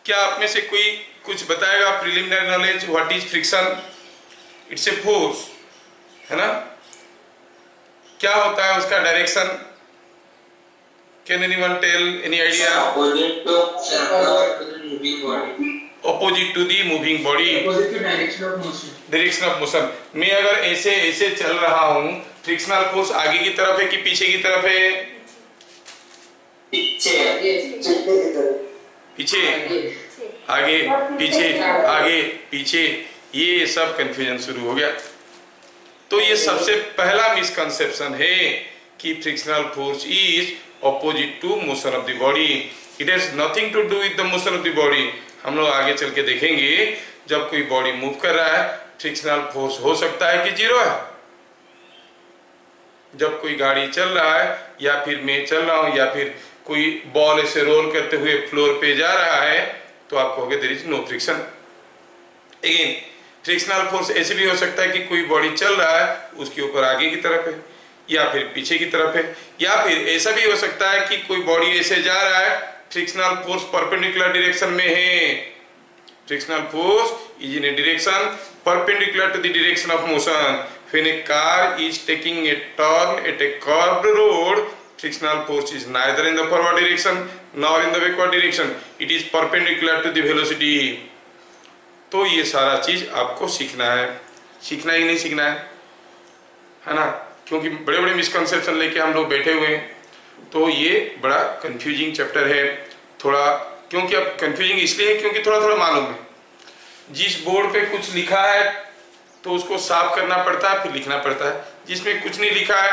क्या आप में से कोई कुछ बताएगा preliminary knowledge what is friction? It's a force, है ना? क्या होता है उसका direction? Can anyone tell any idea? Opposite to the moving body, direction of motion. मैं अगर ऐसे ऐसे चल रहा हूँ, फ्रिक्शनल फोर्स आगे की तरफ है कि पीछे की तरफ है? पीछे, आगे, पीछे, आगे, पीछे, ये सब कंफ्यूजन शुरू हो गया। तो ये सबसे पहला मिसकंसेप्शन है कि frictional force is opposite to motion of the body. It has nothing to do with the motion of the body. हम लोग आगे चल के देखेंगे, जब कोई बॉडी मूव कर रहा है, फ्रिक्शनल फोर्स हो सकता है कि जीरो है। जब कोई गाड़ी चल रहा है, या फिर मैं चल रहा हूं, या फिर कोई बॉल ऐसे रोल करते हुए फ्लोर पे जा रहा है, तो आप कहोगे there is no friction. Again frictional force ऐसे भी हो सकता है कि कोई बॉडी चल रहा है, उसके ऊपर आगे की तरफ है या फिर पीछे की तरफ है, या फिर ऐसा भी हो सकता है कि कोई बॉडी ऐसे जा रहा है, फ्रिक्शनल फोर्स परपेंडिकुलर डायरेक्शन में है। Frictional force is in a direction perpendicular to the direction of motion. When a car is taking a turn at a curved road, frictional force is neither in the forward direction nor in the backward direction. It is perpendicular to the velocity. तो ये सारा चीज आपको सीखना है। सीखना ही नहीं सीखना है ना? क्योंकि बड़े बड़े मिसकंसेप्शन लेके हम लोग बैठे हुए हैं, तो ये बड़ा कंफ्यूजिंग चैप्टर है थोड़ा। क्योंकि अब कंफ्यूजिंग इसलिए है क्योंकि थोड़ा थोड़ा मालूम है। जिस बोर्ड पे कुछ लिखा है तो उसको साफ करना पड़ता है, फिर लिखना पड़ता है। जिसमें कुछ नहीं लिखा है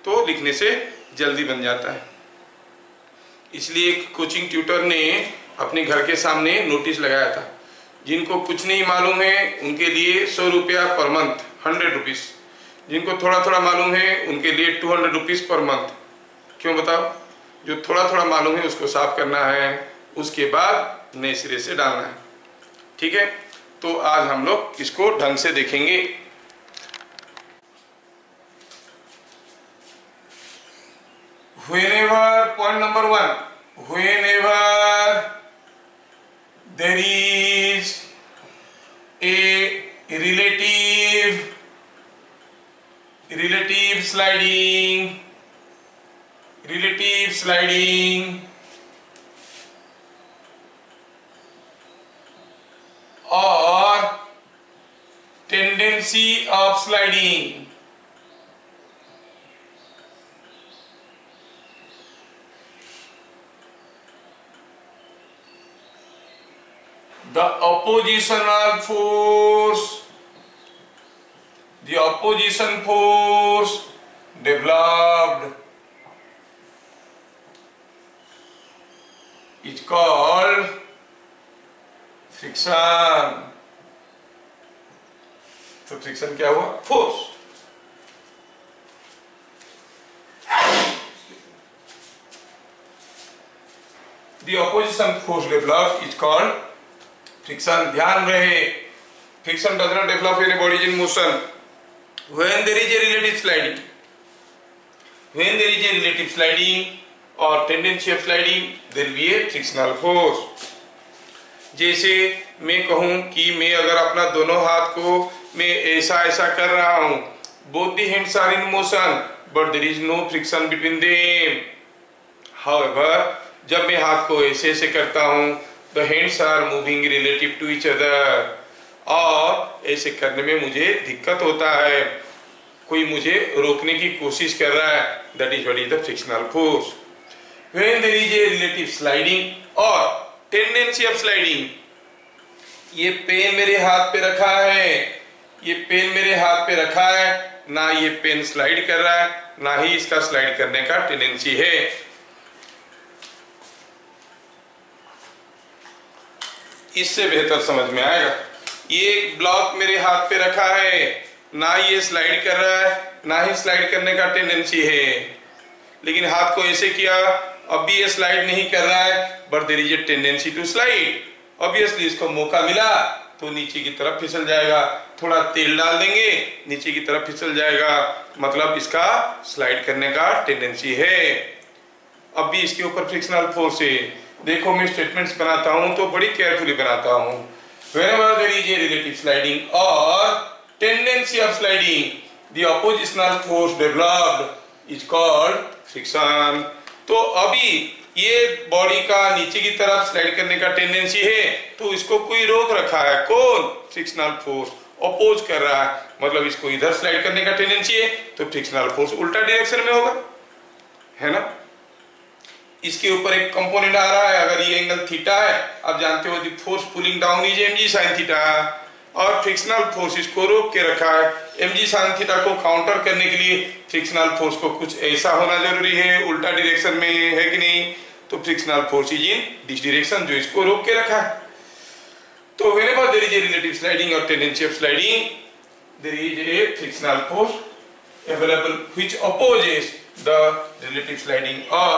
तो लिखने से जल्दी बन जाता है। इसलिए एक कोचिंग ट्यूटर ने अपने घर के सामने नोटिस लगाया था, जिनको कुछ नहीं मालूम है उनके लिए 100 रुपया पर मंथ, 100 रुपीज। जिनको थोड़ा थोड़ा मालूम है उनके लिए 200 रुपीज पर मंथ। क्यों बताओ? जो थोड़ा थोड़ा मालूम है उसको साफ करना है, उसके बाद नए सिरे से डालना है। ठीक है, तो आज हम लोग इसको ढंग से देखेंगे। Whenever, point number 1, whenever there is a relative sliding or tendency of sliding, the opposition force developed is called friction. तो फ्रिक्शन क्या हुआ? Force. The opposition force develop is called friction. ध्यान रहे, friction does not develop in a body in motion when there is a relative sliding. When there is a relative sliding और tendency of sliding, there will be a frictional force. जैसे मैं कहूं कि मैं अगर अपना दोनों हाथ को मैं ऐसा ऐसा कर रहा हूं, both the hands are in motion but there is no friction between them. However, जब मैं हाथ को ऐसे ऐसे करता हूं, the hands are moving relative to each other, और ऐसे करने में मुझे दिक्कत होता है, कोई मुझे रोकने की कोशिश कर रहा है, that is what is the frictional force. When there is a relative sliding और टेंडेंसी ऑफ स्लाइडिंग, ये पेन मेरे हाथ पे रखा है, ये पेन मेरे हाथ पे रखा है, ना ये पेन स्लाइड कर रहा है, ना ही इसका स्लाइड करने का टेंडेंसी है। इससे बेहतर समझ में आएगा। ये एक ब्लॉक मेरे हाथ पे रखा है, ना ये स्लाइड कर रहा है, ना ही स्लाइड करने का टेंडेंसी है, लेकिन हाथ को ऐसे किया, अब भी ये स्लाइड नहीं कर रहा है, but there is a tendency to slide. Obviously इसको मौका मिला तो नीचे की तरफ फिसल जाएगा, थोड़ा तेल डाल देंगे नीचे की तरफ फिसल जाएगा, मतलब इसका स्लाइड करने का टेंडेंसी है। अब भी इसके ऊपर फ्रिक्शनल फोर्स है। देखो मैं स्टेटमेंट्स बनाता हूं तो बड़ी केयरफुली बनाता हूं। Whenever there is a relative sliding or tendency of sliding, the oppositional force developed is called friction। तो अभी ये बॉडी का नीचे की तरफ स्लाइड करने का टेंडेंसी है, तो इसको कोई रोक रखा है, कौन? फ्रिक्शनल फोर्स अपोज कर रहा है, मतलब इसको इधर स्लाइड करने का टेंडेंसी है तो फ्रिक्शनल फोर्स उल्टा डायरेक्शन में होगा, है ना। इसके ऊपर एक कंपोनेंट आ रहा है, अगर ये एंगल थीटा है, आप जानते हो the force pulling down is mg sin theta, और फ्रिक्शनल फोर्स इसको रोक के रखा है। mg sin थीटा को काउंटर करने के लिए फ्रिक्शनल फोर्स को कुछ ऐसा होना जरूरी है, उल्टा डायरेक्शन में, है कि नहीं। तो frictional force is in this direction, जो इसको रोक के रखा है। तो whenever there is a relative sliding or tendency of sliding, there is a frictional force available which opposes the relative sliding or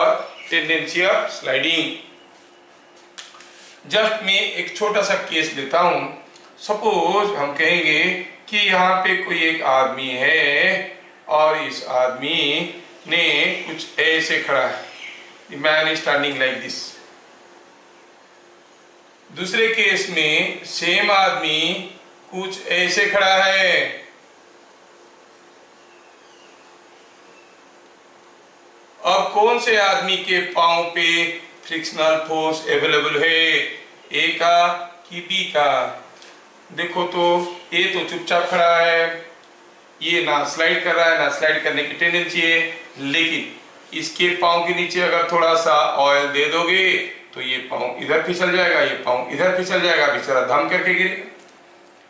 tendency of sliding। Just मैं एक छोटा सा केस लेता हूं। सपोज हम कहेंगे कि यहाँ पे कोई एक आदमी है और इस आदमी ने कुछ ऐसे खड़ा है, the man is standing like this। दूसरे केस में सेम आदमी कुछ ऐसे खड़ा है, अब कौन से आदमी के पांव पे फ्रिक्शनल फोर्स अवेलेबल है, ए का कि बी का? देखो तो ए तो चुपचाप खड़ा है, ये ना स्लाइड कर रहा है, ना स्लाइड करने की टेंडेंसी है, लेकिन इसके पांव के नीचे अगर थोड़ा सा ऑयल दे दोगे तो ये पांव इधर फिसल जाएगा, ये पांव इधर फिसल जाएगा, बेचारा धम करके गिरेगा,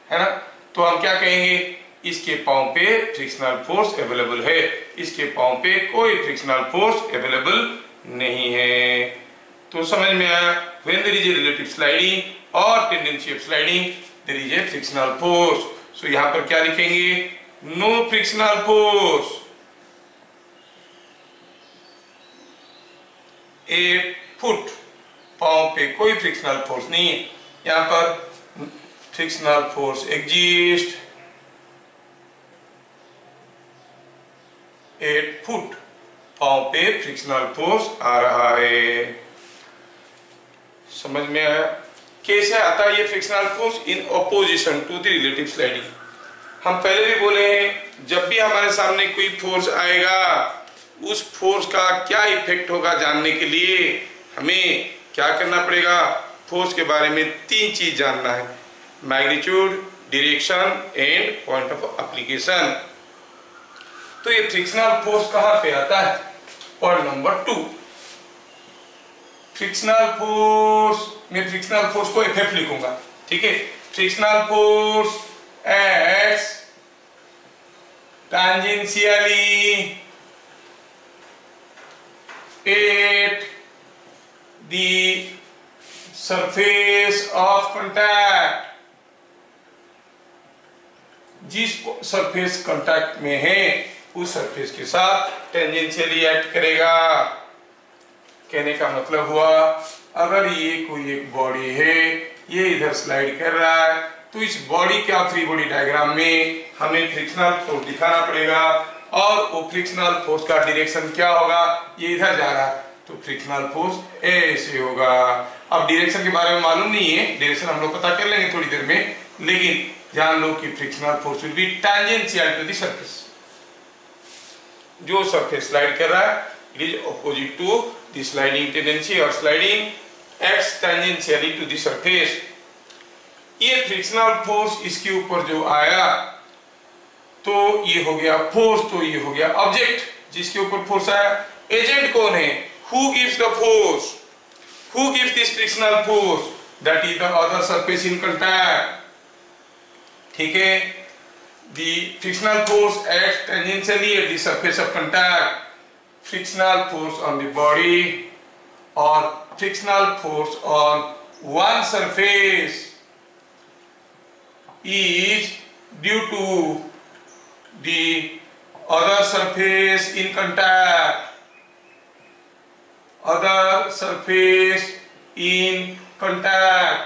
है ना। तो हम क्या कहेंगे, इसके पांव पे फ्रिक्शनल फोर्स अवेलेबल है, इसके पांव पे कोई फ्रिक्शनल फोर्स अवेलेबल नहीं है। तो समझ में आया, when there is a relative sliding or tendency of sliding, there is a frictional force। so यहाँ पर क्या लिखेंगे, no frictional force। a foot, पांव पे कोई फ्रिक्शनल फोर्स नहीं है, यहाँ पर फ्रिक्शनल फोर्स एग्जिस्ट 8 फुट, पांव पे फ्रिक्शनल फोर्स आ रहा है। समझ में आया कैसे आता है ये frictional force in opposition to the relative sliding. हम पहले भी बोले हैं, जब भी हमारे सामने कोई फोर्स आएगा, उस फोर्स का क्या इफेक्ट होगा जानने के लिए हमें क्या करना पड़ेगा, फोर्स के बारे में 3 चीज जानना है, magnitude, direction and point of application. तो ये फ्रिक्शनल फोर्स कहां पे आता है? पॉइंट नंबर 2, फ्रिक्शनल फोर्स में फ्रिक्शनल फोर्स को एफ लिखूंगा, ठीक है। Frictional force acts tangentially at the surface of contact, जिस सरफेस कांटेक्ट में है उस सरफेस के साथ टेंजेंशियली एक्ट करेगा। कहने का मतलब हुआ, अगर ये कोई एक बॉडी है, ये इधर स्लाइड कर रहा है, तो इस बॉडी का फ्री बॉडी डायग्राम में हमें फ्रिक्शनल फोर्स दिखाना पड़ेगा, और वो फ्रिक्शनल फोर्स का डायरेक्शन क्या होगा, ये इधर जा रहा है तो फ्रिक्शनल फोर्स ऐसे होगा। अब डायरेक्शन के बारे में मालूम नहीं है, डायरेक्शन हम लोग पता कर लेंगे थोड़ी देर में, लेकिन जान लो कि frictional force will be tangential to the surface. जो सरफेस स्लाइड कर रहा है, it is opposite to the sliding tendency और sliding acts tangentially to the surface. ये फ्रिक्शनल फोर्स इसके ऊपर जो आया तो ये हो गया फोर्स, तो ये हो गया ऑब्जेक्ट जिसके ऊपर फोर्स आया। एजेंट कौन है? Who gives the force? Who gives this frictional force? That is the other surface in contact, ठीक है। The frictional force acts tangentially at the surface of contact. Frictional force on the body और frictional force on one surface is due to the other surface in contact, other surface in contact।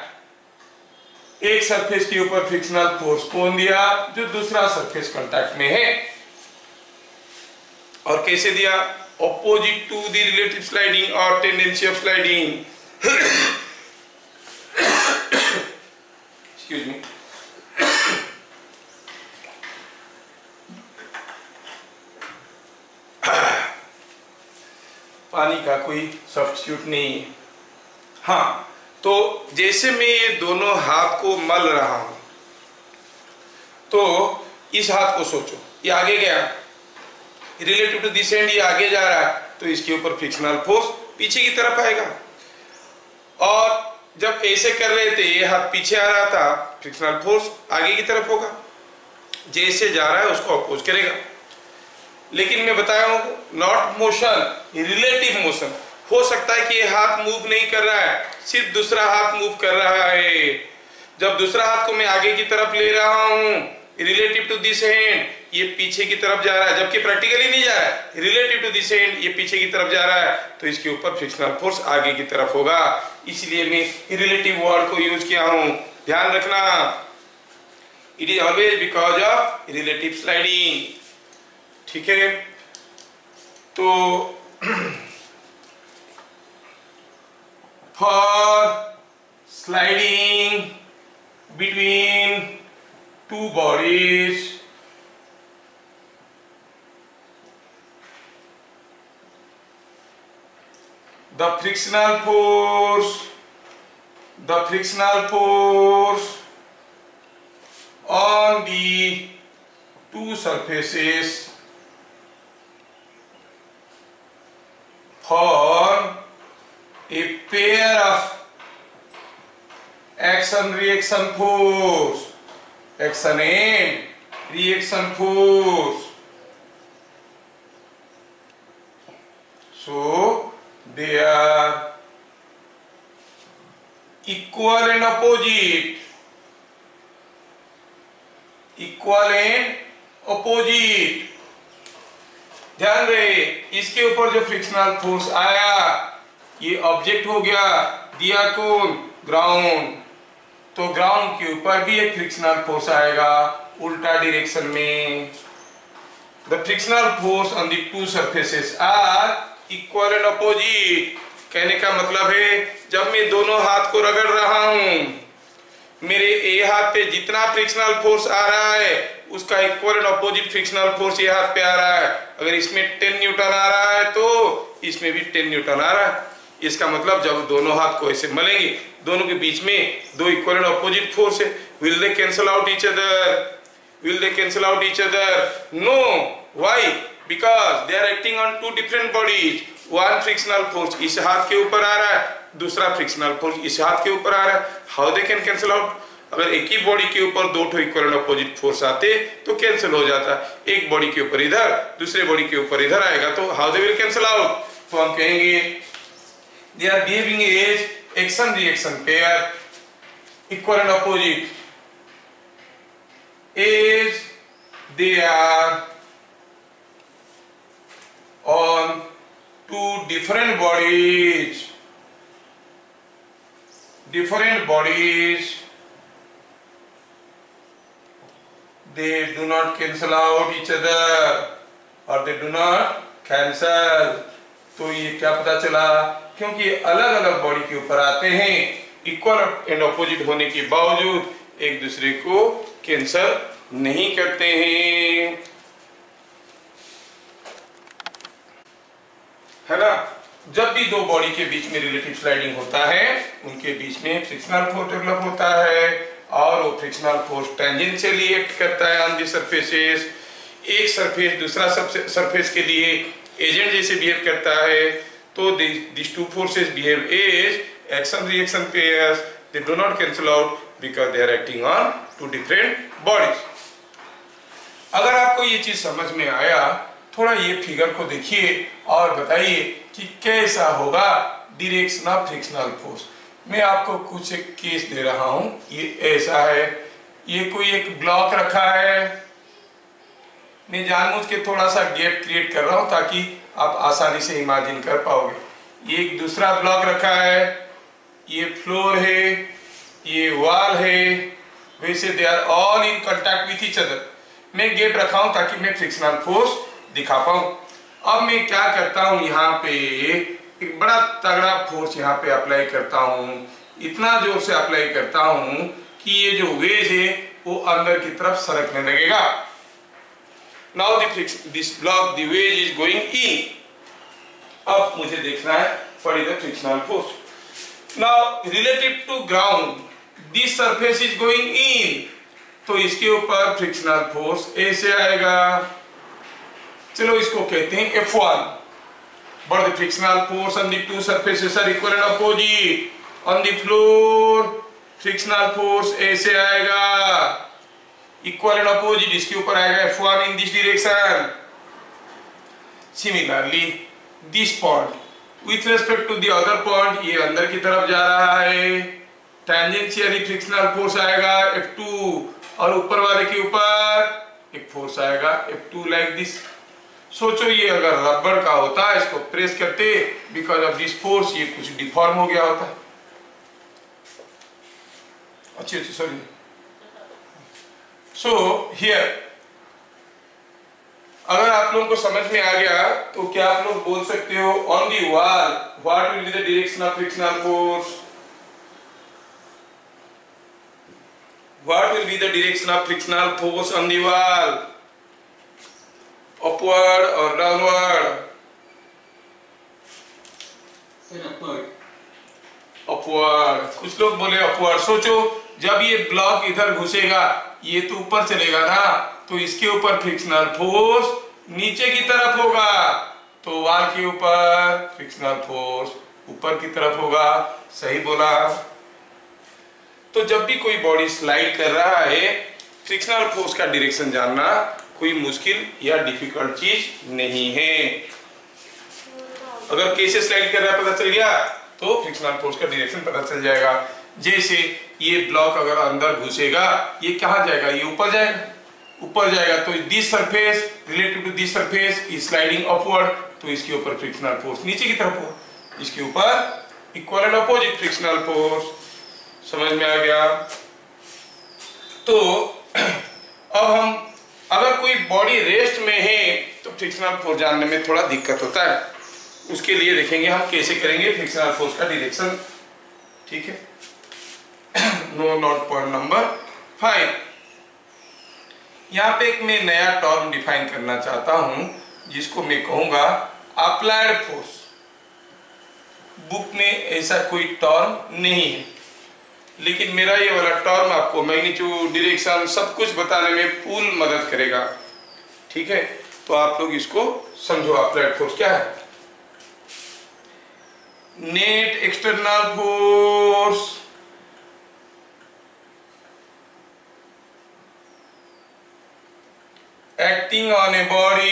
एक surface के ऊपर frictional force कौन दिया? जो दूसरा surface contact में है। और कैसे दिया? Opposite to the relative sliding और tendency of sliding. Excuse me. पानी का कोई सब्स्टिट्यूट नहीं है। हाँ, तो जैसे मैं ये दोनों हाथ को मल रहा हूं, तो इस हाथ को सोचो, ये आगे गया, रिलेटिव टू दिस एंड ये आगे जा रहा है, तो इसके ऊपर फ्रिक्शनल फोर्स पीछे की तरफ आएगा। और जब ऐसे कर रहे थे, ये हाथ पीछे आ रहा था, फ्रिक्शनल फोर्स आगे की तरफ होगा, जैसे जा रहा है उसको अपोज करेगा। लेकिन मैं बताया हूं, नॉट मोशन, रिलेटिव मोशन। हो सकता है कि ये हाथ मूव नहीं कर रहा है, सिर्फ दूसरा हाथ मूव कर रहा है। जब दूसरा हाथ को मैं आगे की तरफ ले रहा हूं, रिलेटिव टू दिस हैंड, ये पीछे की तरफ जा रहा है, जबकि प्रैक्टिकली नहीं जा रहा है। रिलेटिव टू दिस हैंड, ये पीछे की तरफ जा रहा है, तो इसके ऊपर फ्रिक्शनल फोर्स आगे की तरफ होगा। इसलिए मैं रिलेटिव वर्ड को यूज किया हूं। ध्यान रखना, it is always because of relative sliding. ठीक है, तो for sliding between two bodies, the frictional force on the two surfaces form a pair of action-reaction force, action and reaction force. So they are equal and opposite. Equal and opposite. ध्यान रहे, इसके ऊपर जो frictional force आया, ये object हो गया, दिया कौन, ग्राउंड, तो ग्राउंड के ऊपर भी एक फ्रिक्शनल फोर्स आएगा उल्टा डायरेक्शन में। The frictional force on the two surfaces are equal and opposite. कहने का मतलब है, जब मैं दोनों हाथ को रगड़ रहा हूं, मेरे ए हाथ पे जितना फ्रिक्शनल फोर्स आ रहा है, उसका equal and opposite frictional force ये हाथ पे आ रहा है। अगर इसमें 10 न्यूटन आ रहा है, तो इसमें भी 10 न्यूटन आ रहा है। इसका मतलब जब दोनों हाथ को ऐसे मलेंगे, दोनों के बीच में दो इक्वल एंड अपोजिट फोर्स है, will they cancel out each other? Will they cancel out each other? No. Why? Because they are acting on two different bodies. One frictional force इस हाथ के ऊपर आ रहा है, दूसरा फ्रिक्शनल फोर्स इस हाथ के ऊपर आ रहा है। How they can cancel out? अगर एक ही बॉडी के ऊपर दो इक्वल एंड अपोजिट फोर्स आते तो कैंसिल हो जाता। एक बॉडी के ऊपर इधर, दूसरे बॉडी के ऊपर इधर आएगा, तो how they will cancel out? तो हम कहेंगे they are behaving as action reaction pair, equal and opposite, as they are on two different bodies, they do not cancel out each other, or they do not cancel। तो ये क्या पता चला? क्योंकि अलग अलग बॉडी के ऊपर आते हैं, इक्वल एंड ऑपोजिट होने के बावजूद एक दूसरे को कैंसल नहीं करते हैं, है ना। जब भी दो बॉडी के बीच में रिलेटिव स्लाइडिंग होता है, उनके बीच में फ्रिक्शनल फोर्स डेवलप होता है, और वो फ्रिक्शनल फोर्स टेंजेंशियली एक्ट करता है ऑन द सरफेसेस। एक सरफेस दूसरा सरफेस के लिए एजेंट जैसे बिहेव करता है, तो these two forces behave as action reaction pairs. They do not cancel out because they are acting on two different bodies. अगर आपको ये चीज समझ में आया, थोड़ा ये फिगर को देखिए और बताइए कि कैसा होगा डायरेक्शन ऑफ फ्रिक्शनल फोर्स। मैं आपको कुछ एक केस दे रहा हूं। ये ऐसा है, ये कोई एक ब्लॉक रखा है, मैं जानबूझ के थोड़ा सा गैप क्रिएट कर रहा हूं ताकि आप आसानी से इमेजिन कर पाओगे। ये एक दूसरा ब्लॉक रखा है, ये फ्लोर है, ये वॉल है, वैसे they are all in contact with each other. मैं गैप रखा हूं ताकि मैं फ्रिक्शनल फोर्स दिखा पाऊं। अब मैं क्या करता हूं, यहाँ पे एक बड़ा तगड़ा फोर्स यहाँ पे अप्लाई करता हूँ, इतना जोर से अप्लाई करता हूँ कि ये जो वेज है वो अंदर की तरफ सरकने लगेगा। Now this block the wedge is going in. अब मुझे देखना है what is the frictional force. Now relative to ground this surface is going in, तो इसके ऊपर फ्रिक्शनल फोर्स ऐसे आएगा। चलो इसको कहते हैं F1। But the frictional force on the two surfaces are equal and opposite. On the floor, frictional force ऐसे आएगा, equal and opposite, इसके ऊपर आएगा F1 in this direction. Similarly, this point, with respect to the other point, ये अंदर की तरफ जा रहा है, tangentially frictional force आएगा F2, और ऊपर वाले के ऊपर एक फोर्स आएगा F2 like this. सोचो ये अगर रबर का होता है, इसको प्रेस करते बिकॉज ऑफ दिस फोर्स ये कुछ डिफॉर्म हो गया होता। अच्छी सॉरी। सो हियर अगर आप लोगों को समझ में आ गया तो क्या आप लोग बोल सकते हो on the wall what will be the direction of frictional force? What will be the direction of frictional force on the wall? upward or downward? upward। कुछ लोग बोले upward। सोचो जब ये ब्लॉक इधर घुसेगा ये तो ऊपर चलेगा ना, तो इसके ऊपर फ्रिक्शनल फोर्स नीचे की तरफ होगा, तो वॉल के ऊपर फ्रिक्शनल फोर्स ऊपर की तरफ होगा। सही बोला। तो जब भी कोई बॉडी स्लाइड कर रहा है, फ्रिक्शनल फोर्स का डायरेक्शन जानना कोई मुश्किल या डिफिकल्ट चीज नहीं है। अगर कैसे स्लाइड कर रहा है पता चल गया तो फ्रिक्शनल फोर्स का डायरेक्शन पता चल जाएगा। जैसे ये ब्लॉक अगर अंदर घुसेगा ये कहां जाएगा? ये ऊपर जाएगा। ऊपर जाएगा तो this surface relative to this surface is sliding upward, तो इसके ऊपर फ्रिक्शनल फोर्स नीचे की तरफ होगा, इसके ऊपर equal and opposite frictional force. समझ में आ गया? तो अब हम अगर कोई बॉडी रेस्ट में है तो फ्रिक्शनल फोर्स जानने में थोड़ा दिक्कत होता है, उसके लिए देखेंगे हम कैसे करेंगे फ्रिक्शनल फोर्स का डायरेक्शन। ठीक है। No note point number 5। यहाँ पे एक मैं नया टर्म डिफाइन करना चाहता हूं जिसको मैं कहूंगा अप्लाइड फोर्स। बुक में ऐसा कोई टर्म नहीं है, लेकिन मेरा ये वाला टर्म आपको मैग्नीट्यूड डायरेक्शन सब कुछ बताने में फुल मदद करेगा। ठीक है, तो आप लोग इसको समझो। अप्लाइड फोर्स क्या है? Net external force acting on a body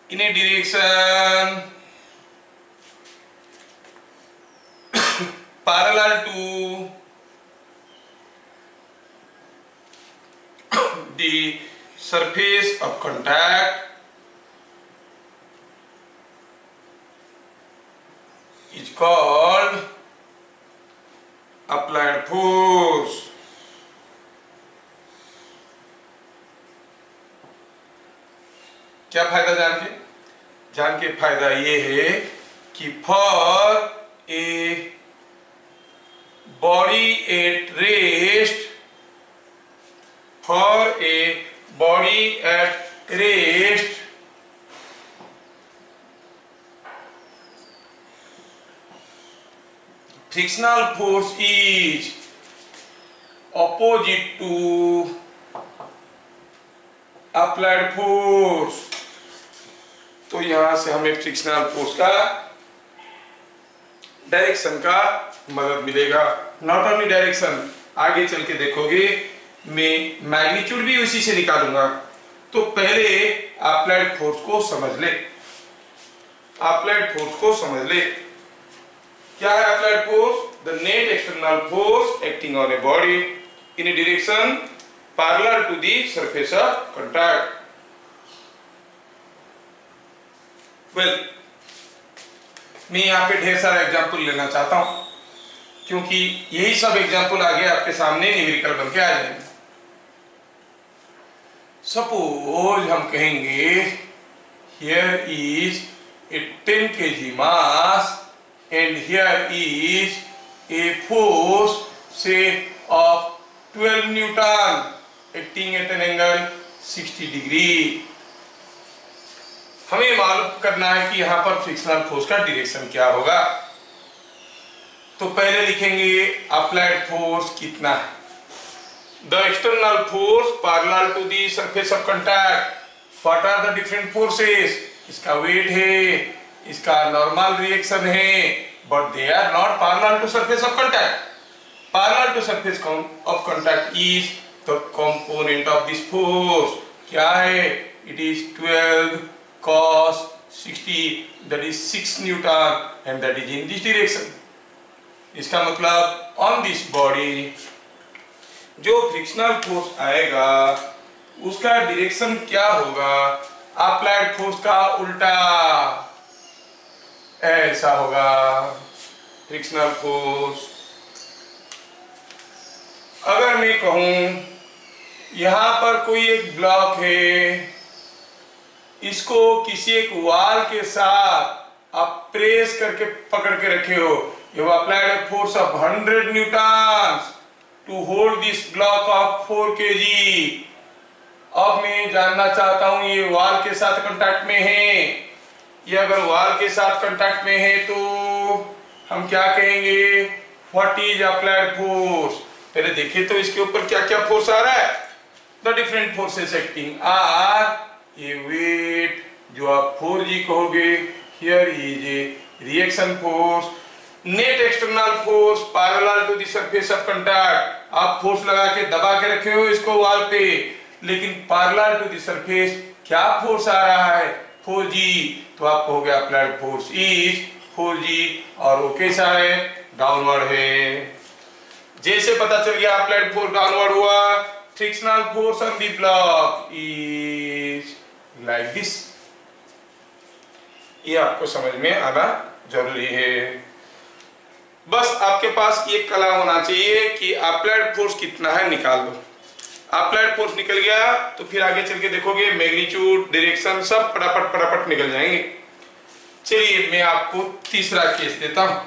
in a direction parallel to the surface of contact is called applied force। क्या फायदा जान के फायदा ये है कि for a body at rest, for a body at rest, frictional force is opposite to applied force। तो यहां से हमें फ्रिक्शनल फोर्स का डायरेक्शन का मदद मिलेगा। नॉट ओनली डायरेक्शन, आगे चल के देखोगे मैं मैग्नीट्यूड भी उसी से निकालूंगा। तो पहले अप्लाइड फोर्स को समझ ले। अप्लाइड फोर्स को समझ ले। क्या है applied force? The net external force acting on a body in a direction parallel to the surface of contact. Well, मैं यहाँ पे ढेर सारा एग्जाम्पल लेना चाहता हूं क्योंकि यही सब एग्जाम्पल आगे आपके सामने न्यूमेरिकल बन के आ जाएंगे। सपोज हम कहेंगे here is a 10 kg mass and here is a force से of 12 newton acting at an angle 60 degree. हमें मालूम करना है कि यहां पर फ्रिक्शनल फोर्स का डायरेक्शन क्या होगा। तो पहले लिखेंगे अप्लाइड फोर्स कितना है। The external force parallel to the surface of contact. What are the different forces? इसका वेट है, इसका नॉर्मल रिएक्शन है, but they are not parallel to surface of contact. Parallel to surface of contact is the component of this force. क्या है? It is 12 cos 60, that is 6 Newton, and that is in this direction. इसका मतलब on this body जो frictional force आएगा उसका direction क्या होगा? Applied force का उल्टा ऐसा होगा। फ्रिक्शनल फोर्स अगर मैं कहूं यहां पर कोई एक ब्लॉक है, इसको किसी एक वाल के साथ आप प्रेस करके पकड़ के रखे हो, you applied a force of 100 newton to hold this block of 4 kg। अब मैं जानना चाहता हूं ये वाल के साथ कांटेक्ट में है। ये अगर वाल के साथ कांटेक्ट में है तो हम क्या कहेंगे? What is applied force? पहले देखिए तो इसके ऊपर क्या क्या फोर्स आ रहा है। The different forces acting are ये वेट जो आप 4G कहोगे, here is a reaction force, net external force parallel to the surface of contact. आप फोर्स लगा के दबा के रखे हो इसको वाल पे, लेकिन पैरेलल टू द सरफेस क्या फोर्स आ रहा है? 4G। तो आप कहोगे अप्लाइड फोर्स इज 4G और वो कैसा है? डाउनवर्ड है। जैसे पता चल गया अप्लाइड फोर्स डाउनवर्ड हुआ, frictional force on the block is like this. ये आपको समझ में आना जरूरी है। बस आपके पास ये कला होना चाहिए कि अप्लाइड फोर्स कितना है निकाल दो। अप्लाइड फोर्स निकल गया तो फिर आगे चल के देखोगे मैग्नीट्यूड, डायरेक्शन सब फटाफट निकल जाएंगे। चलिए मैं आपको तीसरा केस देता हूं।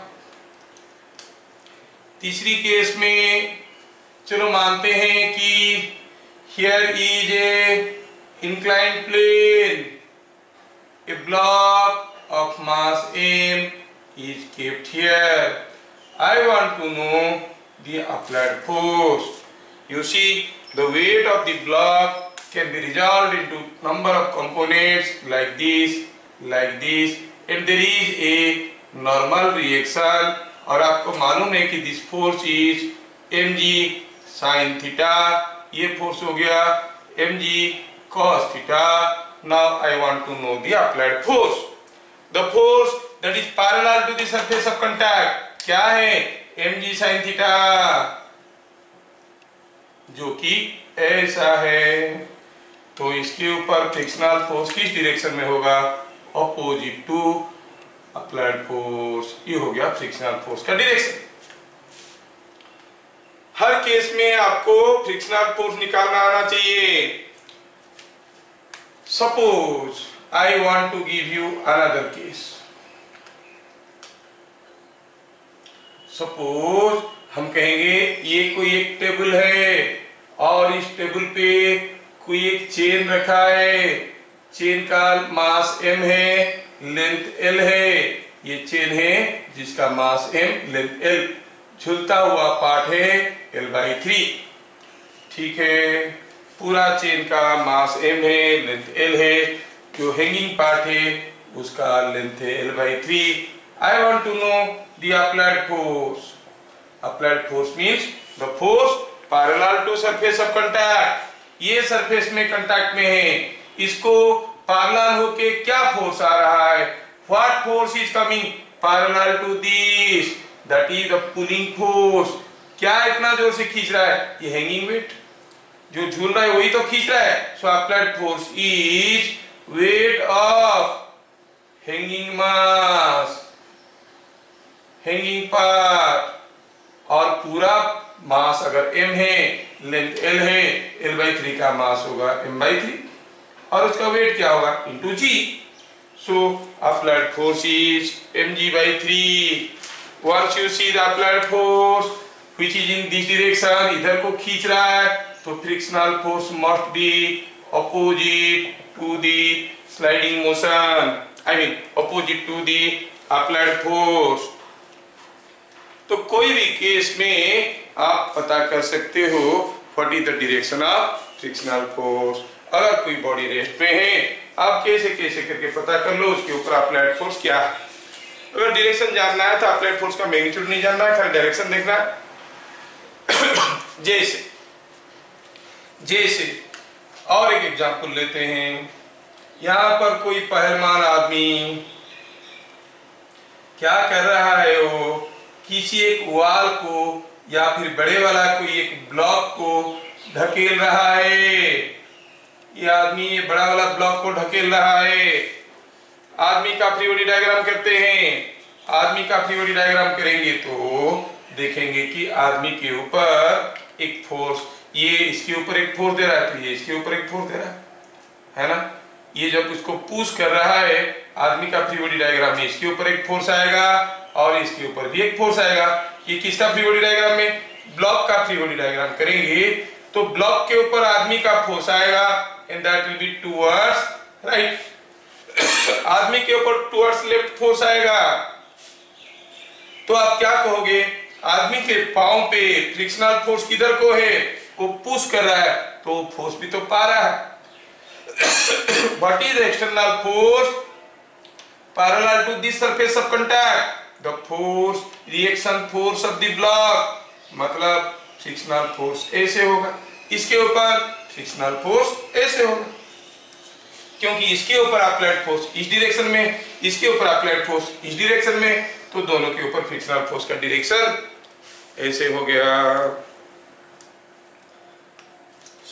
तीसरी केस में चलो मानते हैं कि here is A inclined plane, a block of mass m is kept here. I want to know the applied force. You see, the weight of the block can be resolved into number of components like this, and there is a normal reaction. और आपको मालूम है कि this force is mg sin theta. ये force हो गया mg cos theta. Now I want to know the applied force. The force that is parallel to the surface of contact क्या है? mg sin theta, जो कि ऐसा है। तो इसके ऊपर फ्रिक्शनल फोर्स किस डायरेक्शन में होगा? Opposite to applied force. ये हो गया फ्रिक्शनल फोर्स का डायरेक्शन। हर केस में आपको फ्रिक्शनल फोर्स निकालना आना चाहिए। Suppose I want to give you another case. Suppose हम कहेंगे ये कोई एक टेबल है और इस टेबल पे कोई एक चेन रखा है। चेन का मास m है, लेंथ l है। ये चेन है जिसका मास m, लेंथ l। झूलता हुआ पार्ट है l/3। ठीक है, पूरा चेन का मास m है, लेंथ l है। जो हैंगिंग पार्ट है उसका लेंथ है l/3। I want to know the applied force. Applied force means the force parallel to surface of contact. ये सरफेस में कांटेक्ट में है, इसको पैरेलल होके क्या फोर्स आ रहा है? What force is coming parallel to this? That is the pulling force. क्या इतना जोर से खींच रहा है? ये हैंगिंग वेट जो झूल रहा है वही तो खींच रहा है। So applied force is weight of hanging mass, hanging part, और पूरा मास अगर m है, लेंथ l है, l/3 का मास होगा m/3 और उसका वेट क्या होगा into g। So applied force is mg/3। Once you see the applied force which is in this direction, इधर को खींच रहा है, तो frictional force must be opposite to the sliding motion, I mean opposite to the applied force. तो कोई भी case में आप पता कर सकते हो what is the direction of frictional force. अगर कोई बॉडी रेस्ट में है, आप कैसे कैसे करके पता कर लो उसके ऊपर अप्लाइड फोर्स क्या है। अगर डायरेक्शन जानना है तो अप्लाइड फोर्स का मैग्नीट्यूड नहीं जानना है, खाली डायरेक्शन देखना है। जैसे और एक एग्जांपल लेते हैं। यहाँ पर कोई पहलवान आदमी क्या कर रहा है, वो किसी एक वॉल को या फिर बड़े वाला कोई एक ब्लॉक को ढकेल रहा है। ये आदमी ये बड़ा वाला ब्लॉक को ढकेल रहा है। आदमी का फ्री बॉडी डायग्राम करते हैं। आदमी का फ्री बॉडी डायग्राम करेंगे तो देखेंगे कि आदमी के ऊपर एक फोर्स, ये इसके ऊपर एक फोर्स दे रहा है, तो ये इसके ऊपर एक फोर्स दे रहा है ना। ये जब इसको पुश कर रहा है, आदमी का फ्री बॉडी डायग्राम में इसके ऊपर एक फोर्स आएगा और इसके ऊपर भी एक फोर्स आएगा। ये किसका फ्री बॉडी डायग्राम में, ब्लॉक का फ्री बॉडी डायग्राम करेंगे तो ब्लॉक के ऊपर आदमी का फोर्स आएगा and that will be towards right. आदमी के ऊपर टुवर्ड्स लेफ्ट फोर्स आएगा। तो आप क्या कहोगे, आदमी के पांव पे फ्रिक्शनल फोर्स किधर को है, वो पुश कर रहा है, तो फोर्स भी तो पा रहा है। What is the external force parallel to this surface of contact? The force, reaction force of the block, मतलब फ्रिक्शनल फोर्स ऐसे होगा, इसके ऊपर फ्रिक्शनल फोर्स ऐसे होगा, क्योंकि इसके ऊपर अप्लाइड फोर्स इस डायरेक्शन में, इसके ऊपर अप्लाइड फोर्स इस डायरेक्शन में, तो दोनों के ऊपर फ्रिक्शनल फोर्स का डायरेक्शन ऐसे हो गया।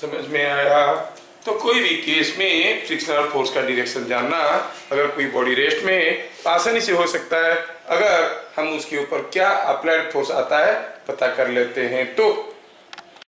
समझ में आया? तो कोई भी केस में फ्रिक्शनल फोर्स का डायरेक्शन जानना अगर कोई बॉडी रेस्ट में आसानी से हो सकता है, अगर हम उसके ऊपर क्या अप्लाइड फोर्स आता है पता कर लेते हैं तो।